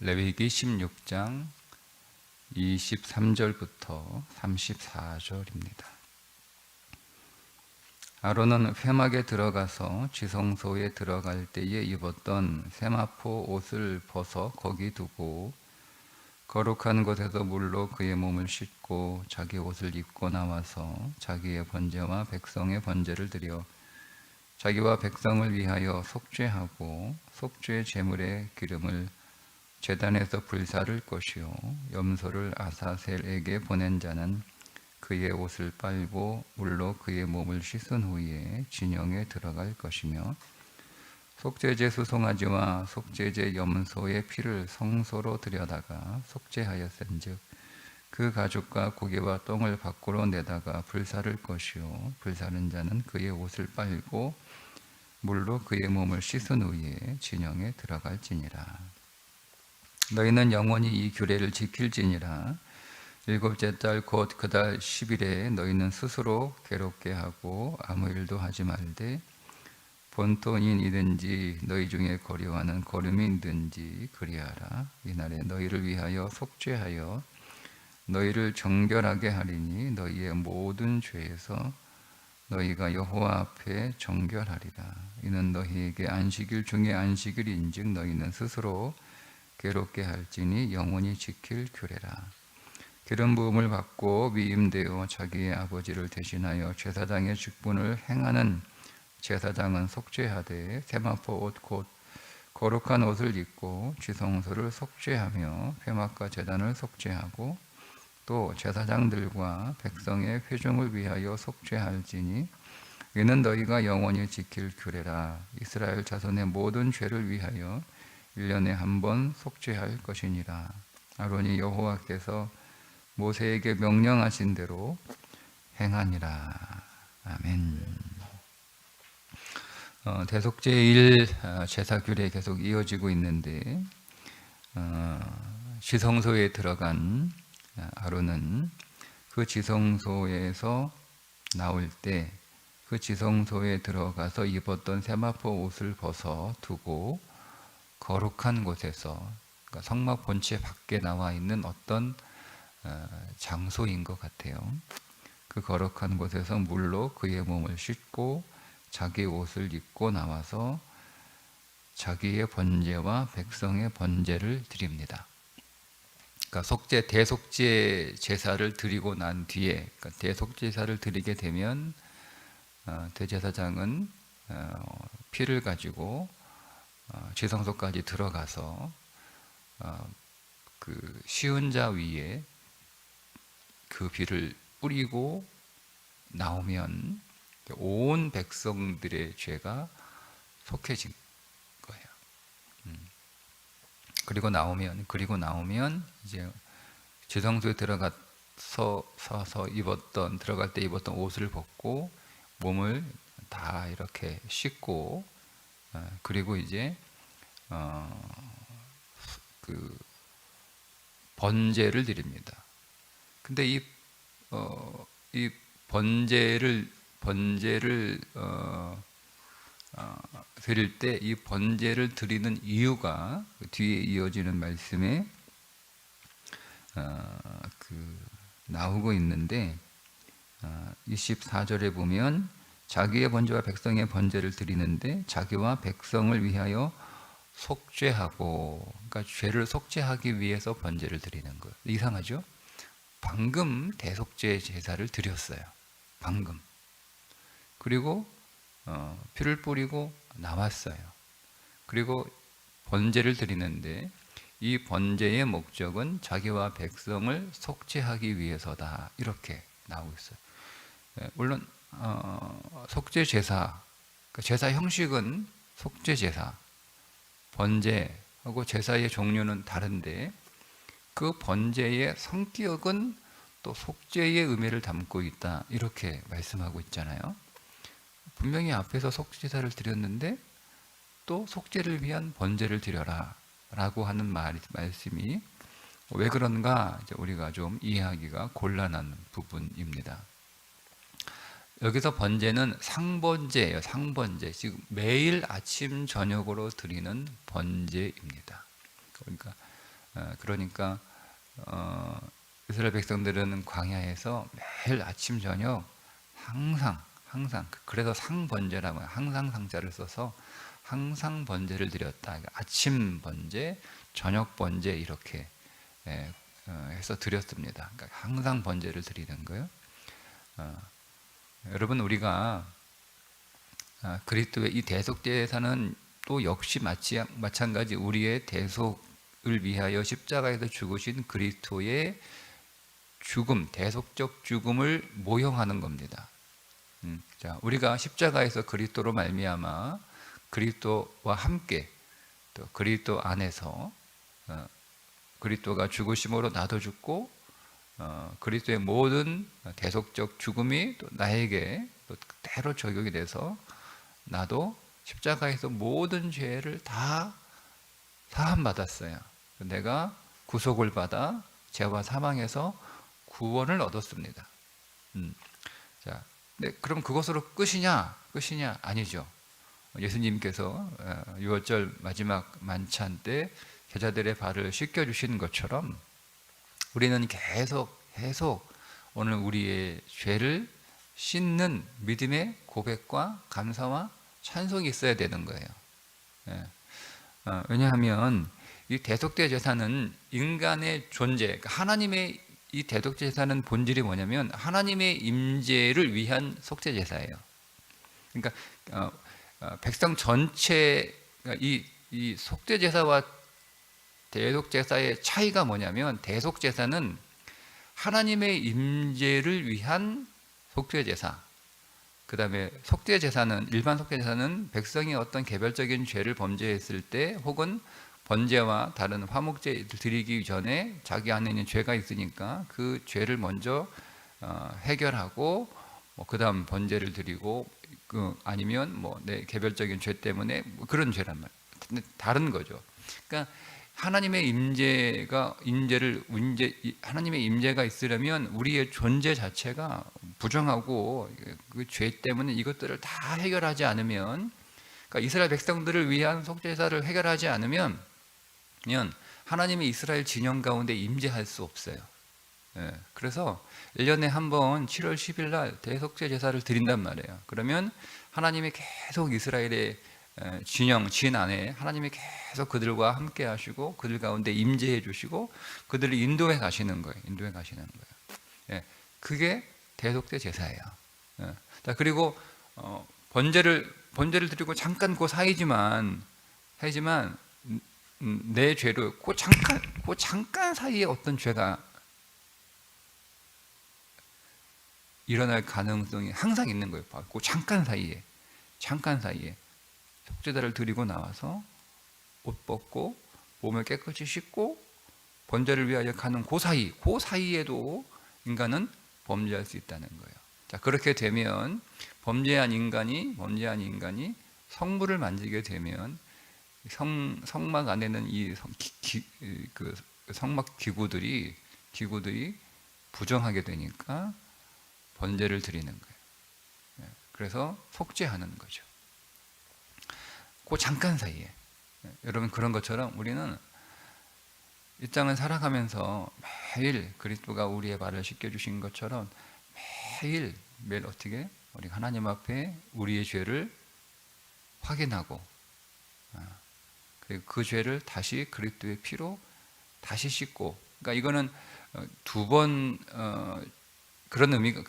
레위기 16장 23절부터 34절입니다. 아론은 회막에 들어가서 지성소에 들어갈 때에 입었던 세마포 옷을 벗어 거기 두고 거룩한 곳에서 물로 그의 몸을 씻고 자기 옷을 입고 나와서 자기의 번제와 백성의 번제를 드려 자기와 백성을 위하여 속죄하고 속죄 제물의 기름을 제단에서 불사를 것이요 염소를 아사셀에게 보낸 자는 그의 옷을 빨고 물로 그의 몸을 씻은 후에 진영에 들어갈 것이며 속죄제 수송아지와 속죄제 염소의 피를 성소로 들여다가 속죄하였은즉 그 가죽과 고기와 똥을 밖으로 내다가 불사를 것이요 불사른 자는 그의 옷을 빨고 물로 그의 몸을 씻은 후에 진영에 들어갈지니라. 너희는 영원히 이 규례를 지킬지니라. 일곱째 달 곧 그 달 10일에 너희는 스스로 괴롭게 하고 아무 일도 하지 말되 본토인이든지 너희 중에 거류하는 거류민이든지 그리하라. 이날에 너희를 위하여 속죄하여 너희를 정결하게 하리니 너희의 모든 죄에서 너희가 여호와 앞에 정결하리라. 이는 너희에게 안식일 중에 안식일인즉 너희는 스스로 괴롭게 할지니 영원히 지킬 규례라. 기름 부음을 받고 위임되어 자기의 아버지를 대신하여 제사장의 직분을 행하는 제사장은 속죄하되 세마포 옷 곧 거룩한 옷을 입고 지성소를 속죄하며 회막과 제단을 속죄하고 또 제사장들과 백성의 회중을 위하여 속죄할지니 이는 너희가 영원히 지킬 규례라. 이스라엘 자손의 모든 죄를 위하여 1년에 한 번 속죄할 것이니라. 아론이 여호와께서 모세에게 명령하신 대로 행하니라. 아멘. 대속죄일 제사규례 계속 이어지고 있는데 지성소에 들어간 아론은 그 지성소에서 나올 때 그 지성소에 들어가서 입었던 세마포 옷을 벗어 두고 거룩한 곳에서, 그러니까 성막 본체 밖에 나와 있는 어떤 장소인 것 같아요. 그 거룩한 곳에서 물로 그의 몸을 씻고 자기 옷을 입고 나와서 자기의 번제와 백성의 번제를 드립니다. 그러니까 대속죄 제사를 드리고 난 뒤에, 그러니까 대속제사를 드리게 되면 대제사장은 피를 가지고 지성소까지 들어가서 그 시은자 위에 그 피를 뿌리고 나오면 온 백성들의 죄가 속해진 거예요. 그리고 나오면 이제 지성소에 들어가서 들어갈 때 입었던 옷을 벗고 몸을 다 이렇게 씻고 그리고 이제 그 번제를 드립니다. 근데 이 번제를 드릴 때 이 번제를 드리는 이유가 뒤에 이어지는 말씀에 나오고 있는데 24절에 보면 자기의 번제와 백성의 번제를 드리는데 자기와 백성을 위하여 속죄하고, 그러니까 죄를 속죄하기 위해서 번제를 드리는 거예요. 이상하죠? 방금 대속죄 제사를 드렸어요. 방금. 그리고 피를 뿌리고 나왔어요. 그리고 번제를 드리는데 이 번제의 목적은 자기와 백성을 속죄하기 위해서다. 이렇게 나오고 있어요. 물론 속죄 제사, 제사 형식은 속죄 제사, 번제하고 제사의 종류는 다른데 그 번제의 성격은 또 속죄의 의미를 담고 있다. 이렇게 말씀하고 있잖아요. 분명히 앞에서 속죄제사를 드렸는데 또 속죄를 위한 번제를 드려라 라고 하는 말씀이 왜 그런가 이제 우리가 좀 이해하기가 곤란한 부분입니다. 여기서 번제는 상번제예요. 상번제. 지금 매일 아침 저녁으로 드리는 번제입니다. 그러니까 그러니까 이스라엘 백성들은 광야에서 매일 아침 저녁 항상 그래서 상번제라고 해요. 항상 상자를 써서 항상 번제를 드렸다. 그러니까 아침 번제, 저녁 번제 이렇게 해서 드렸습니다. 그러니까 항상 번제를 드리는 거예요. 여러분 우리가 그리스도의 이 대속제사는 또 역시 마찬가지 우리의 대속을 위하여 십자가에서 죽으신 그리스도의 죽음, 대속적 죽음을 모형하는 겁니다. 자, 우리가 십자가에서 그리스도로 말미암아 그리스도와 함께 또 그리스도 안에서 그리스도가 죽으심으로 나도 죽고 그리스도의 모든 대속적 죽음이 또 나에게 또 그대로 적용이 돼서 나도 십자가에서 모든 죄를 다 사함받았어요. 내가 구속을 받아 죄와 사망에서 구원을 얻었습니다. 자, 네, 그럼 그것으로 끝이냐? 아니죠. 예수님께서 6월절 마지막 만찬 때 제자들의 발을 씻겨주신 것처럼 우리는 계속 오늘 우리의 죄를 씻는 믿음의 고백과 감사와 찬송이 있어야 되는 거예요. 왜냐하면 이 대속죄 제사는 인간의 존재, 그러니까 하나님의 이 대속죄 제사는 본질이 뭐냐면 하나님의 임재를 위한 속죄 제사예요. 그러니까 백성 전체 이 속죄 제사와 대속 제사의 차이가 뭐냐면 대속 제사는 하나님의 임재를 위한 속죄 제사. 그다음에 속죄 제사는 일반 속죄 제사는 백성이 어떤 개별적인 죄를 범죄했을 때 혹은 번제와 다른 화목제를 드리기 전에 자기 안에 있는 죄가 있으니까 그 죄를 먼저 해결하고 그다음 번제를 드리고 아니면 내 개별적인 죄 때문에 그런 죄란 말이에요. 근데 다른 거죠. 그러니까 하나님의 하나님의 임재가 있으려면 우리의 존재 자체가 부정하고 그 죄 때문에 이것들을 다 해결하지 않으면, 그러니까 이스라엘 백성들을 위한 속죄제사를 해결하지 않으면 하나님이 이스라엘 진영 가운데 임재할 수 없어요. 그래서 1년에 한 번 7월 10일 날 대속죄 제사를 드린단 말이에요. 그러면 하나님이 계속 이스라엘의 진 안에 하나님이 계속 그들과 함께 하시고 그들 가운데 임재해 주시고 그들을 인도해 가시는 거예요. 그게 대속죄 제사예요. 자, 그리고 번제를 드리고 잠깐 그 사이지만 내 죄로 그 잠깐 사이에 어떤 죄가 일어날 가능성이 항상 있는 거예요. 그 잠깐 사이에 속죄제를 드리고 나와서 옷 벗고 몸을 깨끗이 씻고 번제를 위하여 가는 그 사이에도 인간은 범죄할 수 있다는 거예요. 자, 그렇게 되면 범죄한 인간이 성물을 만지게 되면 성막 안에는 이 성막 기구들이 부정하게 되니까 번제를 드리는 거예요. 그래서 속죄하는 거죠. 그 잠깐 사이에 여러분 그런 것처럼 우리는 이 땅을 살아가면서 매일 그리스도가 우리의 발을 씻겨주신 것처럼 매일 어떻게 우리 하나님 앞에 우리의 죄를 확인하고 그리고 그 죄를 다시 그리스도의 피로 다시 씻고, 그러니까 이거는 두 번 그런 의미가,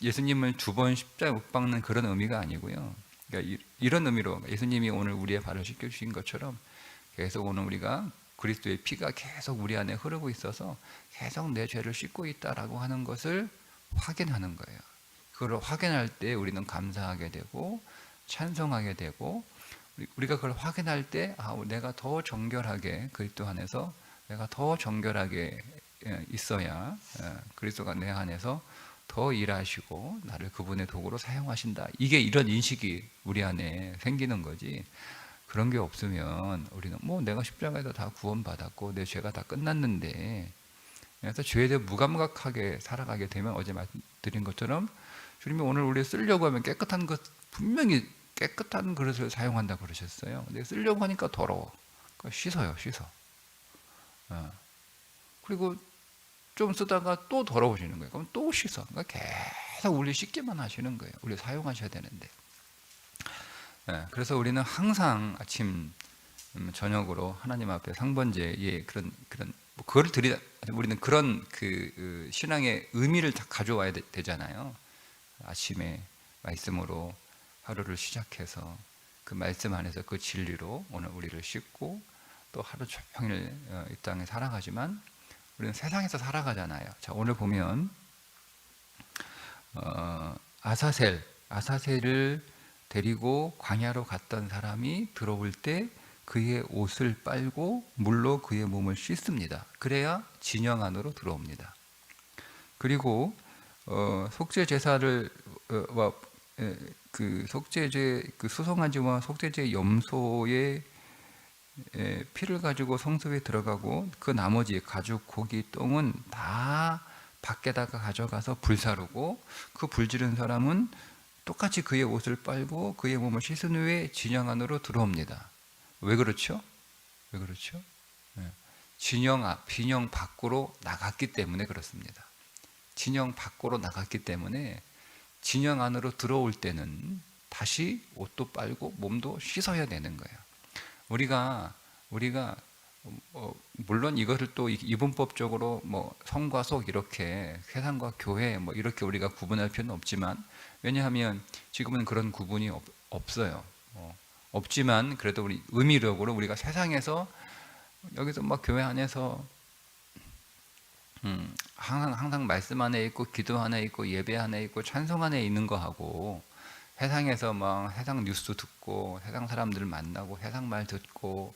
예수님을 두 번 십자가에 못 박는 그런 의미가 아니고요. 그러니까 이런 의미로 예수님이 오늘 우리의 발을 씻겨주신 것처럼 계속 오늘 우리가 그리스도의 피가 계속 우리 안에 흐르고 있어서 계속 내 죄를 씻고 있다라고 하는 것을 확인하는 거예요. 그걸 확인할 때 우리는 감사하게 되고 찬송하게 되고, 우리가 그걸 확인할 때 내가 더 정결하게 그리스도 안에서 내가 더 정결하게 있어야 그리스도가 내 안에서 더 일하시고 나를 그분의 도구로 사용하신다. 이게 이런 인식이 우리 안에 생기는 거지. 그런 게 없으면 우리는 내가 십자가에서 다 구원받았고 내 죄가 다 끝났는데, 그래서 죄에 대해 무감각하게 살아가게 되면 어제 말씀드린 것처럼 주님이 오늘 우리 쓰려고 하면 분명히 깨끗한 그릇을 사용한다고 그러셨어요. 근데 쓰려고 하니까 더러워. 그러니까 씻어요. 그리고 좀 쓰다가 또 더러워지는 거예요. 그럼 또 씻어. 그러니까 계속 우리 씻기만 하시는 거예요. 우리 사용하셔야 되는데. 그래서 우리는 항상 아침 저녁으로 하나님 앞에 상번제에 그런 뭐 그거를 우리는 그런 그 신앙의 의미를 다 가져와야 되잖아요. 아침에 말씀으로 하루를 시작해서 그 말씀 안에서 그 진리로 오늘 우리를 씻고 또 하루 종일 이 땅에 살아가지만 우리는 세상에서 살아가잖아요. 자, 오늘 보면 아사셀을 데리고 광야로 갔던 사람이 들어올 때 그의 옷을 빨고 물로 그의 몸을 씻습니다. 그래야 진영 안으로 들어옵니다. 그리고 속죄 제사를 그 속죄제 그 수송아지와 속죄제 염소의 피를 가지고 성소에 들어가고 그 나머지 가죽, 고기, 똥은 다 밖에다가 가져가서 불사르고 그 불지른 사람은 똑같이 그의 옷을 빨고 그의 몸을 씻은 후에 진영 안으로 들어옵니다. 왜 그렇죠? 왜 그렇죠? 진영 밖으로 나갔기 때문에 그렇습니다. 진영 밖으로 나갔기 때문에 진영 안으로 들어올 때는 다시 옷도 빨고 몸도 씻어야 되는 거예요. 우리가 물론 이것을 또 이분법적으로 뭐 성과 속 이렇게 세상과 교회 뭐 이렇게 우리가 구분할 필요는 없지만, 왜냐하면 지금은 그런 구분이 없어요. 없지만 그래도 우리 의미적으로 우리가 세상에서 여기서 막 교회 안에서 항상 말씀 안에 있고 기도 안에 있고 예배 안에 있고 찬송 안에 있는 거하고 세상에서 막 세상 뉴스 듣고 세상 사람들을 만나고 세상 말 듣고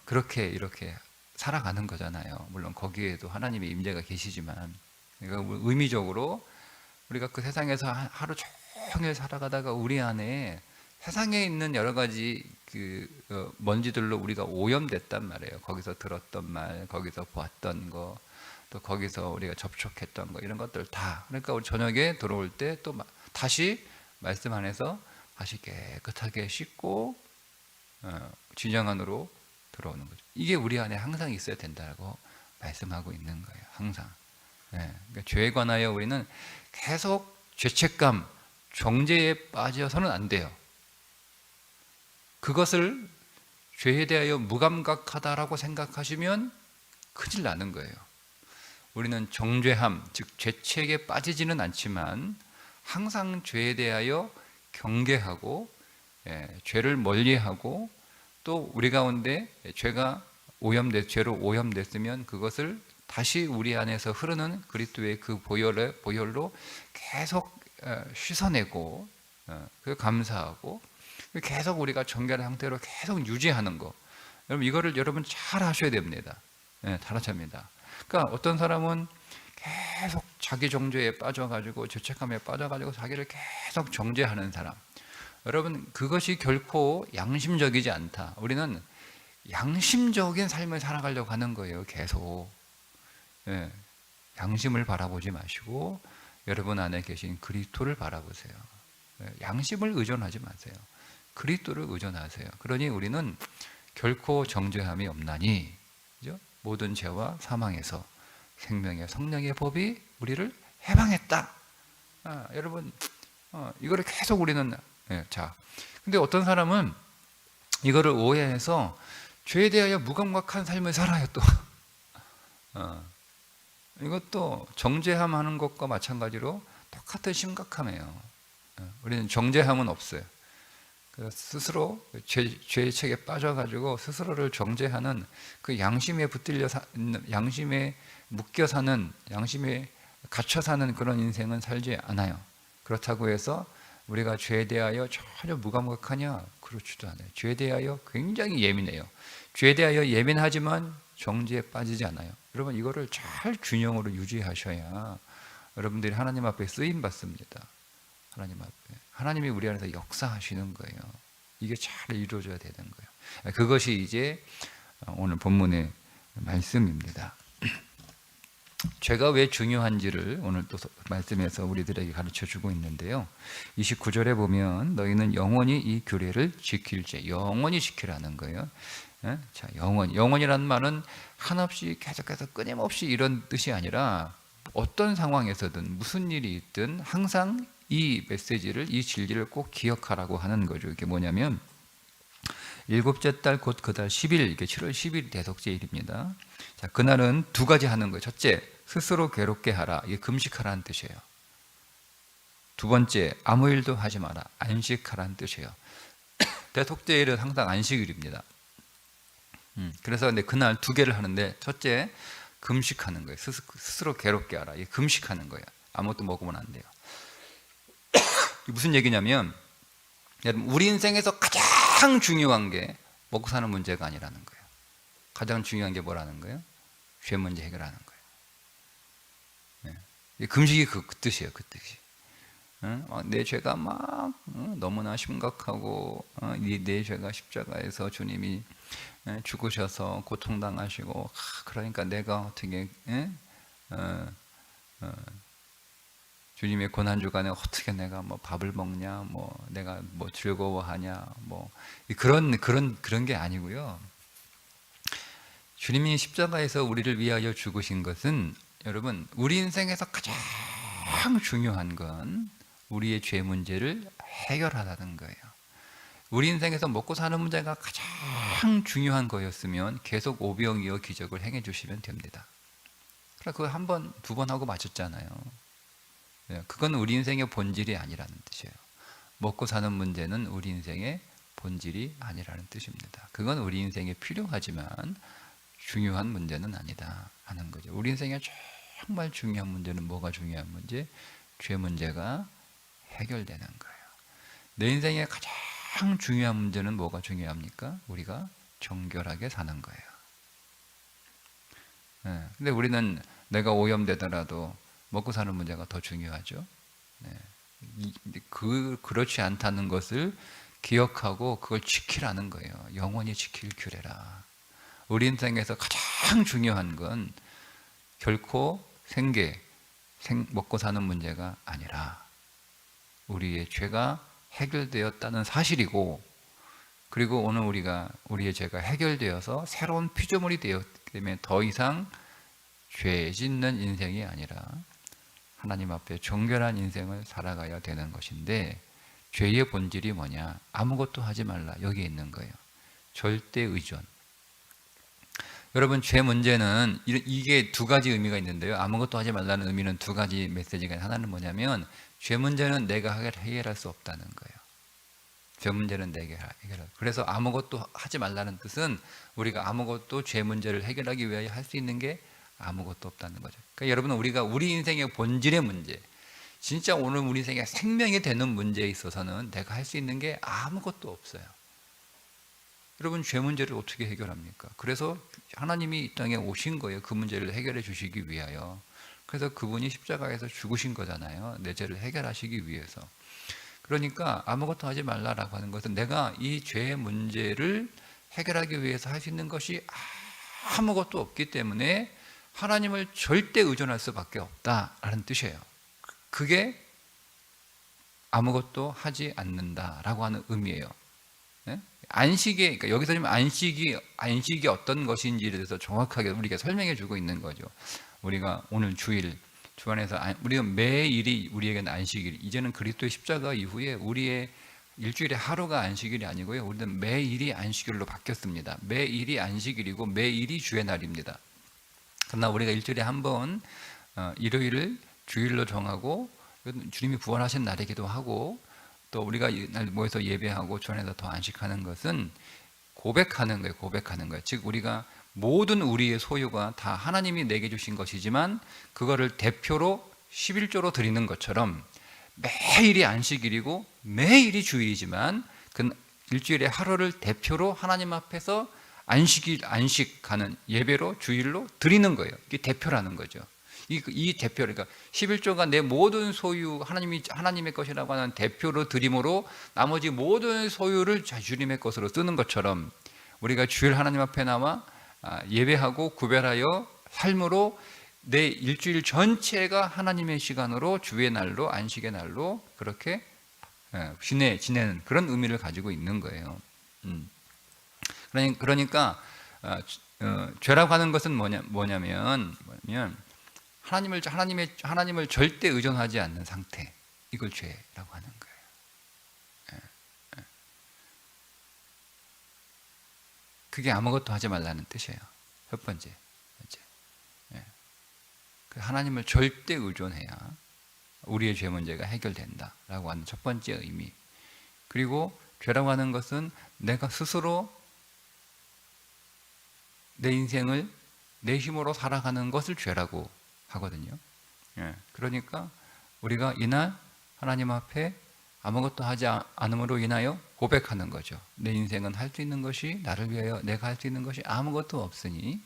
그렇게 이렇게 살아가는 거잖아요. 물론 거기에도 하나님의 임재가 계시지만, 그러니까 의미적으로 우리가 그 세상에서 하루 종일 살아가다가 우리 안에 세상에 있는 여러 가지 그 먼지들로 우리가 오염됐단 말이에요. 거기서 들었던 말, 거기서 보았던 거, 또 거기서 우리가 접촉했던 거, 이런 것들 다. 그러니까 우리 저녁에 들어올 때 또 다시 말씀 안에서 다시 깨끗하게 씻고 진영 안으로 들어오는 거죠. 이게 우리 안에 항상 있어야 된다고 말씀하고 있는 거예요. 항상. 그러니까 죄에 관하여 우리는 계속 죄책감, 정죄에 빠져서는 안 돼요. 그것을 죄에 대하여 무감각하다라고 생각하시면 큰일 나는 거예요. 우리는 정죄함, 즉 죄책에 빠지지는 않지만 항상 죄에 대하여 경계하고 죄를 멀리하고, 또 우리 가운데 죄가 죄로 오염됐으면 그것을 다시 우리 안에서 흐르는 그리스도의 그 보혈로 계속 씻어내고 감사하고 계속 우리가 정결한 상태로 계속 유지하는 거. 여러분 이거를 여러분 잘 하셔야 됩니다. 잘 하셔야 합니다. 그러니까 어떤 사람은 계속 자기 정죄에 빠져가지고 죄책감에 빠져가지고 자기를 계속 정죄하는 사람, 여러분 그것이 결코 양심적이지 않다. 우리는 양심적인 삶을 살아가려고 하는 거예요. 계속 양심을 바라보지 마시고 여러분 안에 계신 그리스도를 바라보세요. 양심을 의존하지 마세요. 그리스도를 의존하세요. 그러니 우리는 결코 정죄함이 없나니, 그죠? 모든 죄와 사망에서 생명의 성령의 법이 우리를 해방했다. 여러분 이거를 계속 우리는 자, 근데 어떤 사람은 이거를 오해해서 죄에 대하여 무감각한 삶을 살아요. 또 이것도 정죄함 하는 것과 마찬가지로 똑같은 심각함이에요. 우리는 정죄함은 없어요. 스스로 죄의 책에 빠져가지고 스스로를 정죄하는 그 양심에 양심에 묶여 사는, 양심에 갇혀 사는 그런 인생은 살지 않아요. 그렇다고 해서 우리가 죄에 대하여 전혀 무감각하냐? 그렇지도 않아요. 죄에 대하여 굉장히 예민해요. 죄에 대하여 예민하지만 정죄에 빠지지 않아요. 여러분 이거를 잘 균형으로 유지하셔야 여러분들이 하나님 앞에 쓰임 받습니다. 하나님 앞에 하나님이 우리 안에서 역사하시는 거예요. 이게 잘 이루어져야 되는 거예요. 그것이 이제 오늘 본문의 말씀입니다. 죄가 왜 중요한지를 오늘 또 말씀에서 우리들에게 가르쳐 주고 있는데요. 29절에 보면 너희는 영원히 이 규례를 지킬지, 영원히 지키라는 거예요. 예? 자, 영원이라는 말은 한없이 계속해서 끊임없이 이런 뜻이 아니라 어떤 상황에서든 무슨 일이 있든 항상 이 메시지를, 이 진리를 꼭 기억하라고 하는 거죠. 이게 뭐냐면 일곱째 달 곧 그 달 10일, 이게 7월 10일 대속죄일입니다. 자, 그날은 두 가지 하는 거예요. 첫째, 스스로 괴롭게 하라. 이게 금식하라는 뜻이에요. 두 번째, 아무 일도 하지 마라. 안식하라는 뜻이에요. 대속죄일은 항상 안식일입니다. 그래서 근데 그날 두 개를 하는데, 첫째, 금식하는 거예요. 스스로 괴롭게 하라. 이게 금식하는 거예요. 아무것도 먹으면 안 돼요. 이게 무슨 얘기냐면, 여러분, 우리 인생에서 가장 중요한 게 먹고 사는 문제가 아니라는 거예요. 가장 중요한 게 뭐라는 거예요? 죄 문제 해결하는 거예요. 네. 금식이 그 뜻이에요. 그 뜻이. 내 죄가 막 너무나 심각하고, 내 죄가 십자가에서 주님이 죽으셔서 고통당하시고, 그러니까 내가 어떻게 주님의 고난주간에 어떻게 내가 뭐 밥을 먹냐, 뭐 내가 뭐 즐거워하냐, 뭐 그런 게 아니고요. 주님이 십자가에서 우리를 위하여 죽으신 것은, 여러분, 우리 인생에서 가장 중요한 건 우리의 죄 문제를 해결하라는 거예요. 우리 인생에서 먹고 사는 문제가 가장 중요한 거였으면 계속 오병이어 기적을 행해 주시면 됩니다. 그러니까 그거 한 번, 두 번 하고 마쳤잖아요. 그건 우리 인생의 본질이 아니라는 뜻이에요. 먹고 사는 문제는 우리 인생의 본질이 아니라는 뜻입니다. 그건 우리 인생에 필요하지만 중요한 문제는 아니다 하는 거죠. 우리 인생에 정말 중요한 문제는 뭐가 중요한 문제? 죄 문제가 해결되는 거예요. 내 인생에 가장 중요한 문제는 뭐가 중요합니까? 우리가 정결하게 사는 거예요. 근데 우리는 내가 오염되더라도 먹고 사는 문제가 더 중요하죠. 그렇지 않다는 것을 기억하고 그걸 지키라는 거예요. 영원히 지킬 규례라. 우리 인생에서 가장 중요한 건 결코 먹고 사는 문제가 아니라 우리의 죄가 해결되었다는 사실이고, 그리고 오늘 우리의 죄가 해결되어서 새로운 피조물이 되었기 때문에 더 이상 죄 짓는 인생이 아니라 하나님 앞에 정결한 인생을 살아가야 되는 것인데, 죄의 본질이 뭐냐? 아무것도 하지 말라. 여기에 있는 거예요. 절대 의존. 여러분, 죄 문제는 이게 두 가지 의미가 있는데요. 아무것도 하지 말라는 의미는 두 가지 메시지가, 하나는 뭐냐면 죄 문제는 내가 해결할 수 없다는 거예요. 죄 문제는 내가 해결할. 그래서 아무것도 하지 말라는 뜻은 우리가 아무것도 죄 문제를 해결하기 위하여 할 수 있는 게 아무것도 없다는 거죠. 그러니까 여러분, 우리가 우리 인생의 본질의 문제, 진짜 오늘 우리 인생의 생명이 되는 문제에 있어서는 내가 할 수 있는 게 아무것도 없어요. 여러분, 죄 문제를 어떻게 해결합니까? 그래서 하나님이 이 땅에 오신 거예요. 그 문제를 해결해 주시기 위하여. 그래서 그분이 십자가에서 죽으신 거잖아요. 내 죄를 해결하시기 위해서. 그러니까 아무것도 하지 말라라고 하는 것은 내가 이 죄의 문제를 해결하기 위해서 할 수 있는 것이 아무것도 없기 때문에 하나님을 절대 의존할 수밖에 없다라는 뜻이에요. 그게 아무것도 하지 않는다라고 하는 의미예요. 그러니까 여기서 지금 안식이 어떤 것인지에 대해서 정확하게 우리가 설명해 주고 있는 거죠. 우리가 오늘 주일 주 안에서 우리가 매일이 우리에게는 안식일. 이제는 그리스도의 십자가 이후에 우리의 일주일에 하루가 안식일이 아니고요. 우리는 매일이 안식일로 바뀌었습니다. 매일이 안식일이고 매일이 주의 날입니다. 그러나 우리가 일주일에 한 번 일요일을 주일로 정하고 주님이 부활하신 날이기도 하고, 또 우리가 이날 모여서 예배하고 주 안에서 더 안식하는 것은 고백하는 거예요. 즉 우리가 모든 우리의 소유가 다 하나님이 내게 주신 것이지만 그거를 대표로 11조로 드리는 것처럼 매일이 안식일이고 매일이 주일이지만 그 일주일의 하루를 대표로 하나님 앞에서 안식하는 예배로 주일로 드리는 거예요. 이게 대표라는 거죠. 이 대표, 그러니까 11조가 내 모든 소유, 하나님의 것이라고 하는 대표로 드림으로 나머지 모든 소유를 주님의 것으로 쓰는 것처럼 우리가 주일 하나님 앞에 나와 예배하고 구별하여 삶으로 내 일주일 전체가 하나님의 시간으로, 주의 날로, 안식의 날로 그렇게 지내는 그런 의미를 가지고 있는 거예요. 그러니까 죄라고 하는 것은 뭐냐면 하나님을 절대 의존하지 않는 상태, 이걸 죄라고 하는 거예요. 그게 아무것도 하지 말라는 뜻이에요. 첫 번째. 하나님을 절대 의존해야 우리의 죄 문제가 해결된다라고 하는 첫 번째 의미. 그리고 죄라고 하는 것은 내가 스스로 내 인생을 내 힘으로 살아가는 것을 죄라고 하거든요. 그러니까 우리가 이날 하나님 앞에 아무것도 하지 않음으로 인하여 고백하는 거죠. 내 인생은 할 수 있는 것이, 나를 위하여 내가 할 수 있는 것이 아무것도 없으니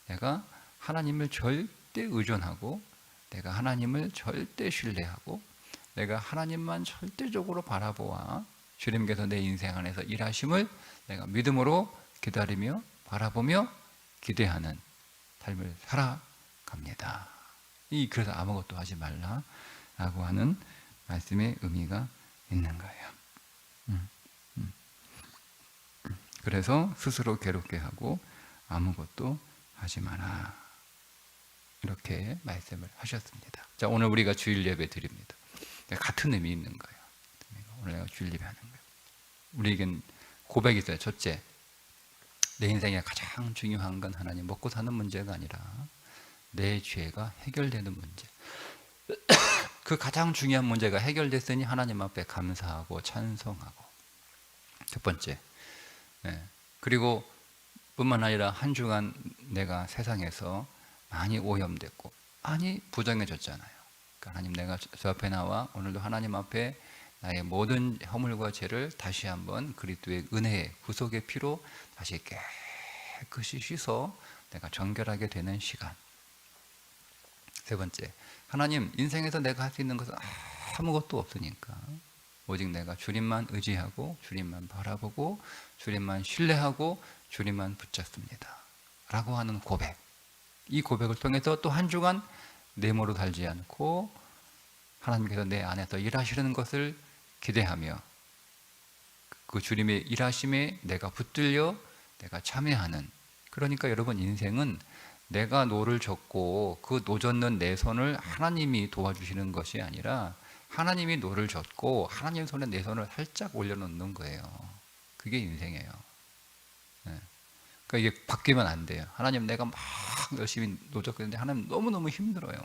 내가 하나님을 절대 의존하고, 내가 하나님을 절대 신뢰하고, 내가 하나님만 절대적으로 바라보아 주님께서 내 인생 안에서 일하심을 내가 믿음으로 기다리며 바라보며 기대하는 삶을 살아갑니다. 그래서 아무것도 하지 말라라고 하는 말씀의 의미가 있는 거예요. 그래서 스스로 괴롭게 하고 아무것도 하지 마라, 이렇게 말씀을 하셨습니다. 자, 오늘 우리가 주일 예배 드립니다. 같은 의미 있는 거예요. 오늘 내가 주일 예배 하는 거예요. 우리에겐 고백이 있어요. 첫째, 내 인생에 가장 중요한 건 하나님 먹고 사는 문제가 아니라 내 죄가 해결되는 문제. 그 가장 중요한 문제가 해결됐으니 하나님 앞에 감사하고 찬송하고. 첫 번째. 그리고 뿐만 아니라 한 주간 내가 세상에서 많이 오염됐고 많이 부정해졌잖아요. 그러니까 하나님, 내가 저 앞에 나와 오늘도 하나님 앞에 나의 모든 허물과 죄를 다시 한번 그리스도의 은혜의 구속의 피로 다시 깨끗이 씻어 내가 정결하게 되는 시간. 세 번째, 하나님, 인생에서 내가 할 수 있는 것은 아무것도 없으니까 오직 내가 주님만 의지하고 주님만 바라보고 주님만 신뢰하고 주님만 붙잡습니다 라고 하는 고백. 이 고백을 통해서 또 한 주간 내모로 살지 않고 하나님께서 내 안에서 일하시는 것을 기대하며 그 주님의 일하심에 내가 붙들려 내가 참여하는. 그러니까 여러분, 인생은 내가 노를 젓고 그 노 젓는 내 손을 하나님이 도와주시는 것이 아니라 하나님이 노를 젓고 하나님 손에 내 손을 살짝 올려놓는 거예요. 그게 인생이에요. 그러니까 이게 바뀌면 안 돼요. 하나님, 내가 막 열심히 노 젓고 있는데 하나님 너무너무 힘들어요.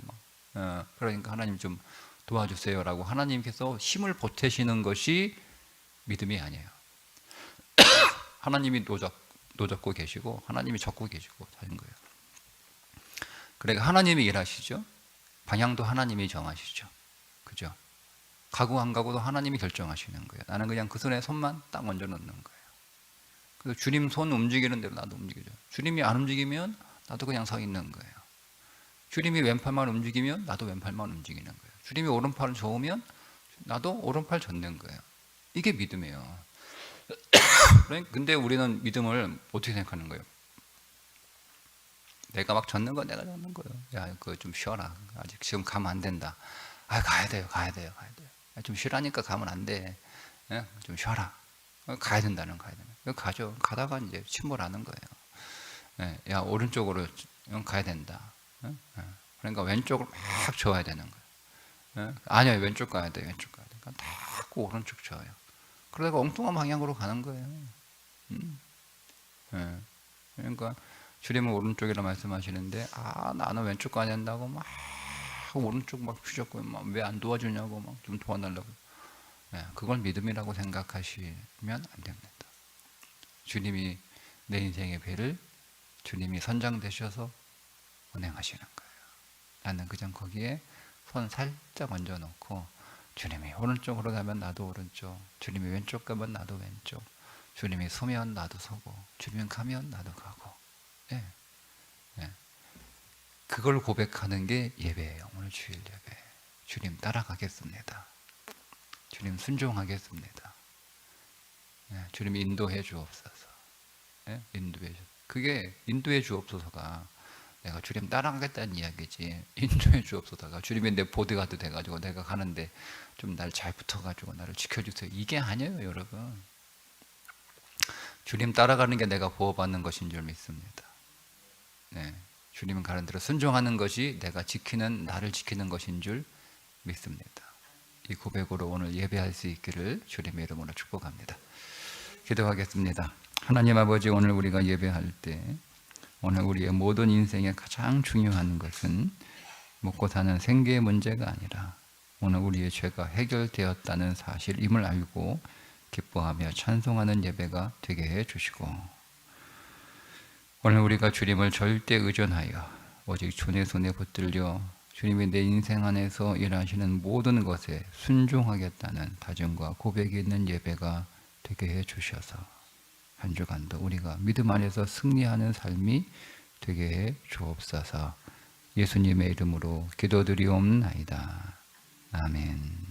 그러니까 하나님 좀 도와주세요라고 하나님께서 힘을 보태시는 것이 믿음이 아니에요. 하나님이 노 젓고 계시고 하나님이 젓고 계시고 하는 거예요. 그러니까 하나님이 일하시죠. 방향도 하나님이 정하시죠. 그죠? 가고 안 가고도 하나님이 결정하시는 거예요. 나는 그냥 그 손에 손만 딱 얹어 놓는 거예요. 그래서 주님 손 움직이는 대로 나도 움직이죠. 주님이 안 움직이면 나도 그냥 서 있는 거예요. 주님이 왼팔만 움직이면 나도 왼팔만 움직이는 거예요. 주님이 오른팔을 저으면 나도 오른팔 젓는 거예요. 이게 믿음이에요. 근데 우리는 믿음을 어떻게 생각하는 거예요? 내가 막 젓는 거 내가 젓는 거예요. 야, 그거 좀 쉬어라. 아직 지금 가면 안 된다. 가야 돼요. 좀 쉬라니까 가면 안 돼. 좀 쉬어라. 가야 된다는. 가죠. 가다가 이제 침몰하는 거예요. 야, 오른쪽으로 가야 된다. 그러니까 왼쪽으로 막 저어야 되는 거예요. 아니요, 왼쪽 가야 돼. 그러니까 딱 오른쪽 저어요. 그러다가 엉뚱한 방향으로 가는 거예요. 그러니까 주님은 오른쪽이라 말씀하시는데 나는 왼쪽 가야 된다고 막 오른쪽 막 휘젓고 왜 안 도와주냐고 막 좀 도와달라고. 그걸 믿음이라고 생각하시면 안 됩니다. 주님이 내 인생의 배를 주님이 선장되셔서 운행하시는 거예요. 나는 그냥 거기에 손 살짝 얹어 놓고 주님이 오른쪽으로 가면 나도 오른쪽, 주님이 왼쪽 가면 나도 왼쪽, 주님이 서면 나도 서고, 주님이 가면 나도 가고. 그걸 고백하는 게 예배예요. 오늘 주일 예배. 주님 따라가겠습니다. 주님 순종하겠습니다. 주님 인도해 주옵소서. 인도해 주. 그게 인도해 주옵소서가 내가 주님 따라가겠다는 이야기지. 인도해 주옵소서가 주님이 내 보디가드 돼가지고 내가 가는데 좀 날 잘 붙어가지고 나를 지켜주세요. 이게 아니에요, 여러분. 주님 따라가는 게 내가 보호받는 것인 줄 믿습니다. 네, 주님 가는 대로 순종하는 것이 내가 나를 지키는 것인 줄 믿습니다. 이 고백으로 오늘 예배할 수 있기를 주님의 이름으로 축복합니다. 기도하겠습니다. 하나님 아버지, 오늘 우리가 예배할 때 오늘 우리의 모든 인생에 가장 중요한 것은 먹고 사는 생계의 문제가 아니라 오늘 우리의 죄가 해결되었다는 사실임을 알고 기뻐하며 찬송하는 예배가 되게 해 주시고, 오늘 우리가 주님을 절대 의존하여 오직 주님의 손에 붙들려 주님이 내 인생 안에서 일하시는 모든 것에 순종하겠다는 다짐과 고백이 있는 예배가 되게 해 주셔서 한 주간도 우리가 믿음 안에서 승리하는 삶이 되게 해 주옵소서. 예수님의 이름으로 기도드리옵나이다. 아멘.